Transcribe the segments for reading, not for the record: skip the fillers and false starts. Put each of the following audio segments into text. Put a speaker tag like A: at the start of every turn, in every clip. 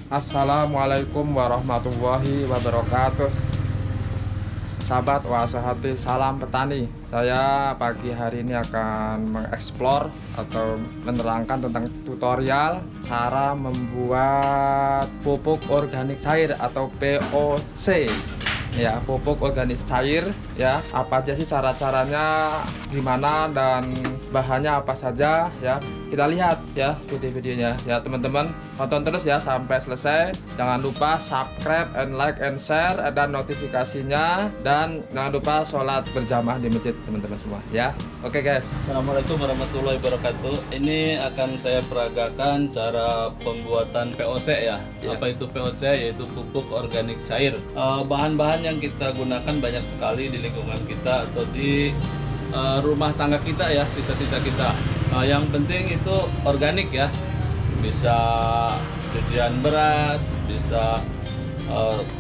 A: Assalamualaikum warahmatullahi wabarakatuh. Sahabat Wasahati, salam petani. Saya pagi hari ini akan mengeksplor atau menerangkan tentang tutorial cara membuat pupuk organik cair atau POC. Ya, pupuk organik cair ya. Apa aja sih cara-caranya, gimana dan bahannya apa saja ya. Kita lihat ya video-videonya ya teman-teman. Tonton terus ya sampai selesai. Jangan lupa subscribe and like and share dan notifikasinya, dan jangan lupa sholat berjamaah di masjid teman-teman semua ya. Oke guys.
B: Assalamualaikum warahmatullahi wabarakatuh. Ini akan saya peragakan cara pembuatan POC ya. Apa itu POC? Yaitu pupuk organik cair. Bahan-bahan yang kita gunakan banyak sekali di lingkungan kita atau di rumah tangga kita ya, sisa-sisa kita. Yang penting itu organik ya. Bisa cucian beras, bisa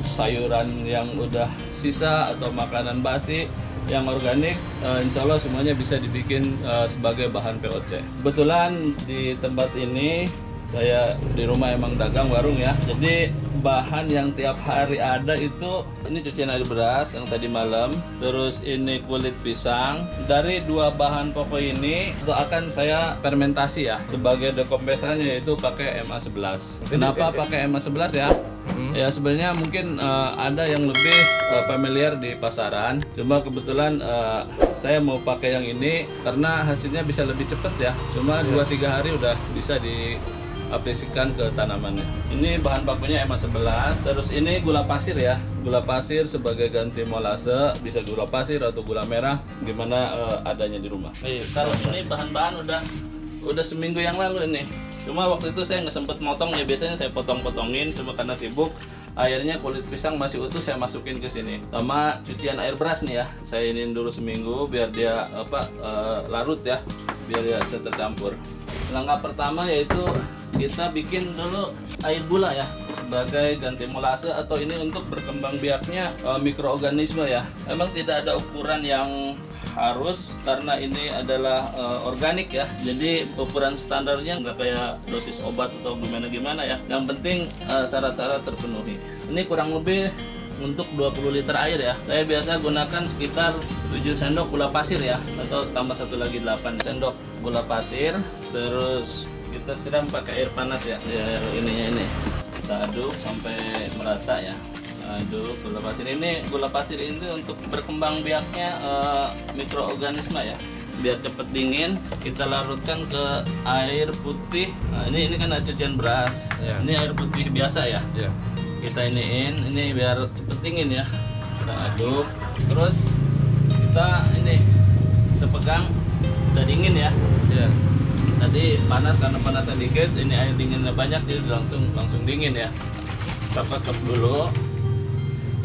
B: sayuran yang udah sisa atau makanan basi yang organik, insya Allah semuanya bisa dibikin sebagai bahan POC. Kebetulan di tempat ini saya di rumah emang dagang warung ya, jadi bahan yang tiap hari ada itu ini cucian air beras yang tadi malam, terus ini kulit pisang. Dari dua bahan pokok ini itu akan saya fermentasi ya, sebagai dekompresanya yaitu pakai MA11. Kenapa pakai MA11 ya? Ya sebenarnya mungkin ada yang lebih familiar di pasaran, cuma kebetulan saya mau pakai yang ini karena hasilnya bisa lebih cepat ya, cuma 2-3 hari udah bisa diaplikasikan ke tanamannya. Ini bahan bakunya MA11, terus ini gula pasir ya, gula pasir sebagai ganti molase, bisa gula pasir atau gula merah, gimana adanya di rumah. Kalau ini bahan-bahan udah seminggu yang lalu ini. Cuma waktu itu saya nggak sempet motong ya, biasanya saya potong-potongin, cuma karena sibuk. Akhirnya kulit pisang masih utuh saya masukin ke sini. Sama cucian air beras nih ya, saya iniin dulu seminggu biar dia larut ya, biar dia tercampur. Langkah pertama yaitu kita bikin dulu air gula ya, sebagai ganti molase atau ini untuk berkembang biaknya mikroorganisme ya. Memang tidak ada ukuran yang harus karena ini adalah organik ya, jadi ukuran standarnya nggak kayak dosis obat atau gimana ya. Yang penting syarat-syarat terpenuhi. Ini kurang lebih untuk 20 liter air ya, saya biasa gunakan sekitar 7 sendok gula pasir ya, atau tambah satu lagi 8 sendok gula pasir. Terus kita siram pakai air panas ya, air ininya ini kita aduk sampai merata ya. Aduk gula pasir ini, gula pasir ini untuk berkembang biaknya mikroorganisme ya, biar cepet dingin. Kita larutkan ke air putih. Nah, ini kan cucian beras ya. Ini air putih biasa ya, kita iniin ini biar cepet dingin ya. Kita aduk, terus kita pegang, udah dingin ya. Tadi panas, karena panasnya dikit, ini air dinginnya banyak jadi langsung dingin ya. Kita ketuk dulu.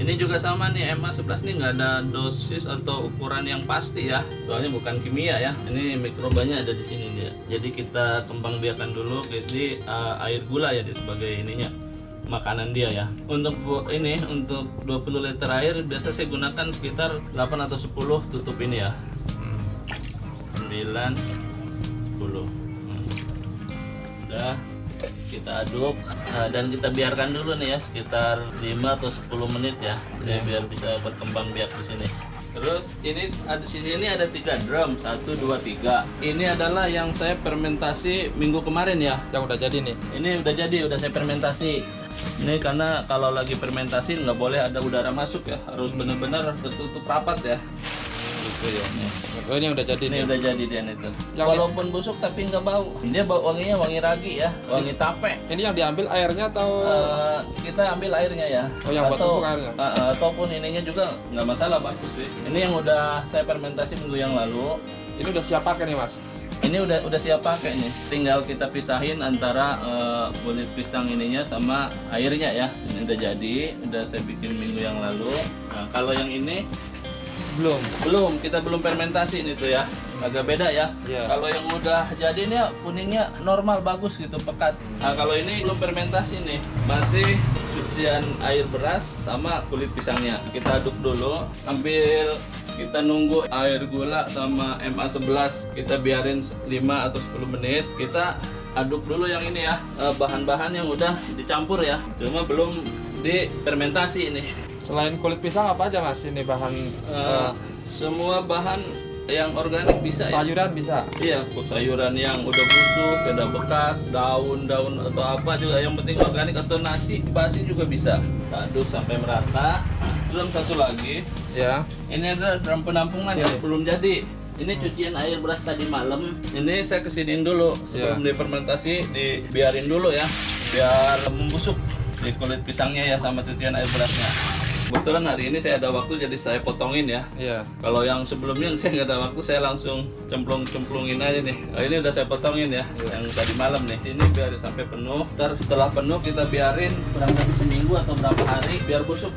B: Ini juga sama nih, MA11 nih nggak ada dosis atau ukuran yang pasti ya, soalnya bukan kimia ya. Ini mikrobanya ada di sini dia. Jadi kita kembang biakan dulu, jadi air gula ya sebagai ininya, makanan dia ya. Untuk ini, untuk 20 liter air biasa saya gunakan sekitar 8 atau 10 tutup ini ya. 9, 10. Udah kita aduk dan kita biarkan dulu nih ya sekitar 5 atau 10 menit ya, biar bisa berkembang biak di sini. Terus ini ada sisi ini ada 3 drum, 1, 2, 3. Ini adalah yang saya fermentasi minggu kemarin ya. Yang udah jadi nih. Ini udah jadi, udah saya fermentasi. Ini karena kalau lagi fermentasi nggak boleh ada udara masuk ya, harus benar-benar tertutup rapat ya. Gitu ya.
A: Oh, ini udah jadi.
B: Ini udah jadi dia itu. Walaupun busuk tapi nggak bau. Dia wanginya wangi ragi ya, wangi tape.
A: Ini yang diambil airnya atau
B: kita ambil airnya ya?
A: Oh, yang buat pupuk airnya?
B: Ataupun ininya juga nggak masalah, bagus sih. Ini yang udah saya fermentasi minggu yang lalu.
A: Ini udah siap pakai nih mas?
B: Ini udah siap pakai nih. Tinggal kita pisahin antara kulit pisang ininya sama airnya ya. Ini udah jadi, udah saya bikin minggu yang lalu. Nah kalau yang ini belum, kita belum fermentasi ini tuh ya, agak beda ya. Kalau yang udah jadi nih kuningnya normal, bagus gitu, pekat. Nah kalau ini belum fermentasi nih, masih cucian air beras sama kulit pisangnya. Kita aduk dulu, ambil, kita nunggu air gula sama MA11, kita biarin 5 atau 10 menit. Kita aduk dulu yang ini ya, bahan-bahan yang udah dicampur ya, cuma belum difermentasi ini.
A: Selain kulit pisang apa aja Mas ini bahan?
B: Semua bahan yang organik bisa ya.
A: Sayuran bisa?
B: Iya, sayuran yang udah busuk, udah bekas, daun-daun atau apa juga, yang penting organik, atau nasi basi juga bisa. Aduk sampai merata. Drum satu lagi.
A: Ya.
B: Ini ada drum penampungan
A: Iya,
B: yang
A: iya.
B: belum jadi. Ini cucian air beras tadi malam. Ini saya kesiniin dulu sebelum difermentasi, dibiarin dulu ya, biar membusuk di kulit pisangnya ya sama cucian air berasnya. Kebetulan hari ini saya ada waktu jadi saya potongin ya.
A: Iya.
B: Kalau yang sebelumnya saya nggak ada waktu, saya langsung cemplung-cemplungin aja nih. Ini udah saya potongin ya, yang tadi malam nih. Ini biar sampai penuh. Ntar setelah penuh kita biarin kurang lebih seminggu atau berapa hari biar busuk.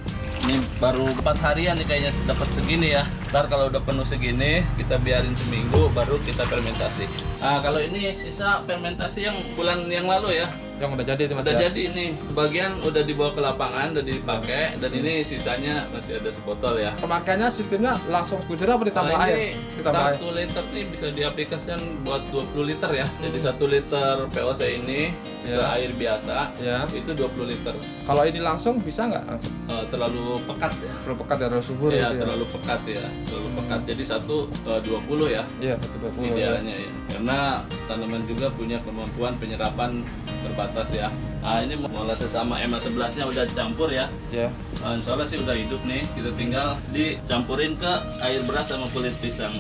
B: Ini baru 4 harian nih kayaknya dapat segini ya. Ntar kalau udah penuh segini, kita biarin seminggu, baru kita fermentasi. Nah, kalau ini sisa fermentasi yang bulan yang lalu ya.
A: Yang udah jadi itu Mas
B: Udah
A: ya?
B: jadi nih, sebagian udah dibawa ke lapangan, udah dipakai, dan ini sisanya masih ada sebotol ya.
A: Pemakaiannya sistemnya langsung bujur apa ditambah
B: Nah,
A: air?
B: ini
A: Ditambah air.
B: 1 liter nih bisa diaplikasikan buat 20 liter ya. Jadi 1 liter POC ini ke
A: Ya.
B: air biasa,
A: Ya.
B: itu 20 liter.
A: Kalau ini langsung bisa nggak? Langsung.
B: Terlalu pekat ya.
A: Terlalu pekat ya, terlalu subur
B: Iya,
A: gitu ya?
B: terlalu pekat ya. Terlalu pekat. Jadi 20 ya.
A: Iya, 120 ya.
B: Idealnya ya, karena tanaman juga punya kemampuan penyerapan terbatas ya. Nah, ini molasses sama MA11 nya udah campur ya.
A: Ya.
B: Nah, insya Allah sih udah hidup nih. Kita tinggal dicampurin ke air beras sama kulit pisang.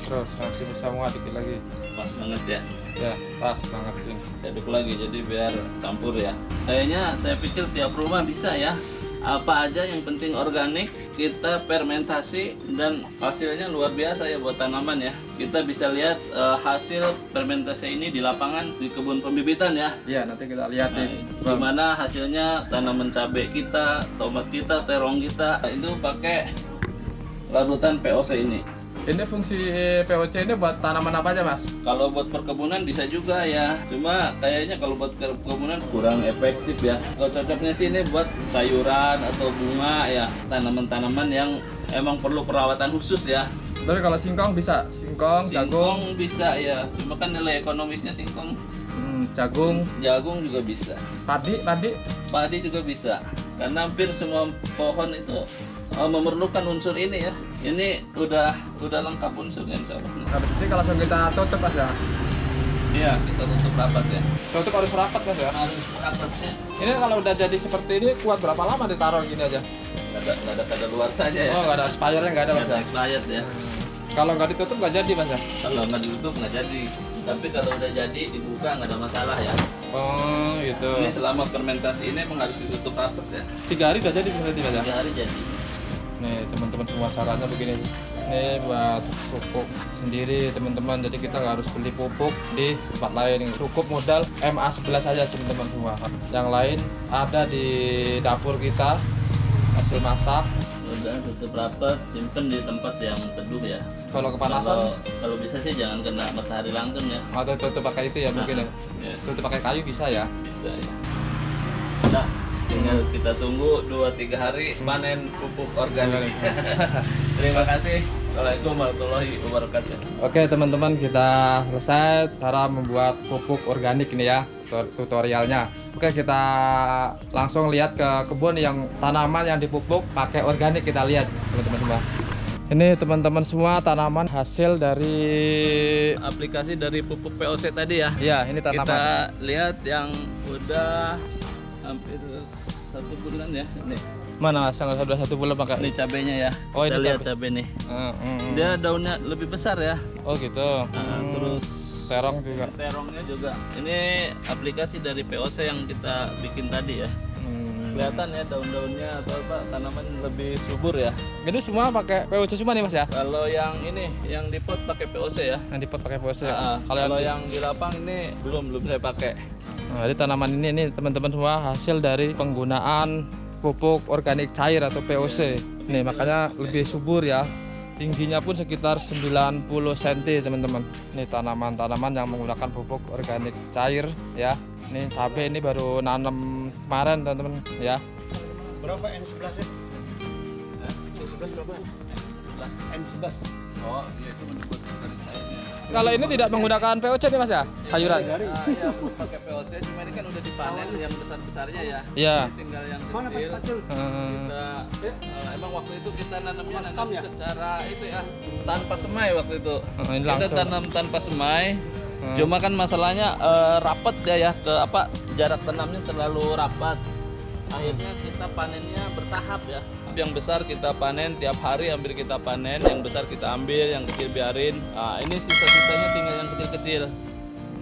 A: Terus masih bisa muat dikit lagi.
B: Pas banget ya.
A: Ya, pas banget ini.
B: Aduk lagi jadi biar campur ya. Kayaknya saya pikir tiap rumah bisa ya. Apa aja yang penting organik, kita fermentasi, dan hasilnya luar biasa ya buat tanaman ya. Kita bisa lihat hasil fermentasi ini di lapangan, di kebun pembibitan ya.
A: Iya, nanti kita lihat
B: Nah,
A: nih.
B: gimana hasilnya tanaman cabai kita, tomat kita, terong kita itu pakai larutan POC ini.
A: Ini fungsi POC ini buat tanaman apa aja Mas?
B: Kalau buat perkebunan bisa juga ya, cuma kayaknya kalau buat perkebunan kurang efektif ya. Kalau cocoknya sih ini buat sayuran atau bunga ya, tanaman-tanaman yang emang perlu perawatan khusus ya.
A: Tapi kalau singkong bisa? Singkong, jagung,
B: Singkong bisa ya, cuma kan nilai ekonomisnya singkong.
A: jagung,
B: Jagung juga bisa,
A: padi,
B: padi juga bisa, karena hampir semua pohon itu memerlukan unsur ini ya. Ini udah lengkap unsurnya insya Allah.
A: Habis ini kalau langsung kita tutup Mas ya?
B: Iya, kita tutup rapat ya.
A: Tutup harus rapat Mas ya?
B: Harus rapatnya.
A: Ini kalau udah jadi seperti ini kuat berapa lama ditaruh gini aja?
B: Nggak ada kada luar saja ya.
A: Oh, nggak ada expirednya, nggak ada Mas
B: Nggak ada
A: ya?
B: expired ya.
A: Kalau nggak ditutup nggak jadi Mas ya?
B: Kalau nggak ditutup nggak jadi. Tapi kalau udah jadi dibuka nggak ada masalah ya.
A: Oh gitu.
B: Ini selama fermentasi ini emang harus ditutup rapat ya.
A: 3 hari udah jadi berarti Mas ya?
B: 3 hari jadi.
A: Nih teman-teman semua syaratnya begini. Ini buat pupuk sendiri teman-teman. Jadi kita nggak harus beli pupuk di tempat lain. Cukup modal MA11 saja teman-teman semua. Yang lain ada di dapur kita hasil masak.
B: Udah tutup rapat, simpen di tempat yang teduh ya.
A: Kalau kepanasan
B: Kalau bisa sih jangan kena matahari langsung ya.
A: atau tutup pakai itu ya mungkin ya.
B: Ya,
A: Tutup pakai kayu bisa ya.
B: bisa ya. Nah, tinggal kita tunggu 2-3 hari panen pupuk organik. Terima kasih. Assalamualaikum warahmatullahi wabarakatuh.
A: Oke teman-teman, kita selesai cara membuat pupuk organik ini ya, tutorialnya. Oke, kita langsung lihat ke kebun yang tanaman yang dipupuk pakai organik. Kita lihat teman-teman semua. Ini teman-teman semua tanaman hasil dari
B: Aplikasi dari pupuk POC tadi ya.
A: ya ini tanaman.
B: Kita lihat yang udah hampir 1 bulan ya. Nih,
A: Mana Mas yang sudah 1 bulan pakai?
B: ini cabenya ya.
A: Oh,
B: Kita
A: ini
B: lihat cabai nih. Dia daunnya lebih besar ya.
A: Oh gitu.
B: Terus
A: terong juga.
B: terongnya juga. Ini aplikasi dari POC yang kita bikin tadi ya. Kelihatan ya daun-daunnya atau apa, tanaman lebih subur ya.
A: Ini semua pakai POC semua nih Mas ya?
B: Kalau yang ini yang di pot pakai POC ya.
A: Yang di pot pakai POC.
B: Kalau yang di lapang ini belum saya pakai.
A: Nah, jadi tanaman ini teman-teman semua hasil dari penggunaan pupuk organik cair atau POC. Nih makanya lebih subur ya. Tingginya pun sekitar 90 cm teman-teman. Ini tanaman-tanaman yang menggunakan pupuk organik cair ya. Ini cabai ini baru nanam kemarin teman-teman ya.
C: Berapa M11 ya? M11 berapa? M11.
B: Oh, iya itu menurut organik cairnya.
A: kalau ini tidak menggunakan POC nih Mas ya, sayuran?
B: Iya, pakai POC, cuma ini kan udah dipanen yang besar-besarnya ya.
A: Iya.
B: Ini tinggal yang kecil. Kita emang waktu itu kita nanamnya secara itu ya, tanpa semai waktu itu.
A: Ini
B: Kita
A: langsung.
B: tanam tanpa semai. Cuma kan masalahnya rapat ya ke jarak tanamnya terlalu rapat. Akhirnya kita panennya bertahap ya. Yang besar kita panen tiap hari, hampir kita panen. Yang besar kita ambil, yang kecil biarin. Nah, ini sisa-sisanya tinggal yang kecil-kecil.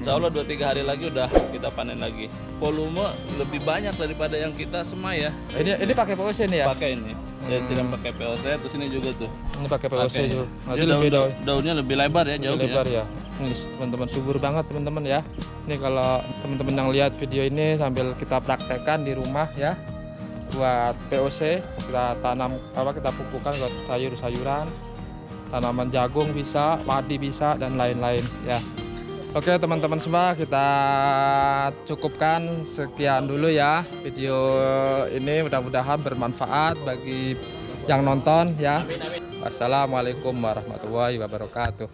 B: Insya Allah 2-3 hari lagi udah kita panen lagi. Volume lebih banyak daripada yang kita semai ya.
A: Ini pakai POC nih ya?
B: Pakai ini. Saya siram pakai POC, terus ini juga tuh.
A: Ini pakai POC
B: Pakai.
A: tuh. Nanti
B: Dia
A: lebih
B: daunnya lebih lebar ya, jauh
A: lebar
B: ya.
A: ya. Ini teman-teman subur banget teman-teman ya. Ini kalau teman-teman yang lihat video ini sambil kita praktekkan di rumah ya. Buat POC kita tanam kita pupukkan buat sayur-sayuran, tanaman jagung bisa, padi bisa dan lain-lain ya. Oke teman-teman semua, kita cukupkan sekian dulu ya video ini, mudah-mudahan bermanfaat bagi yang nonton ya. Wassalamualaikum warahmatullahi wabarakatuh.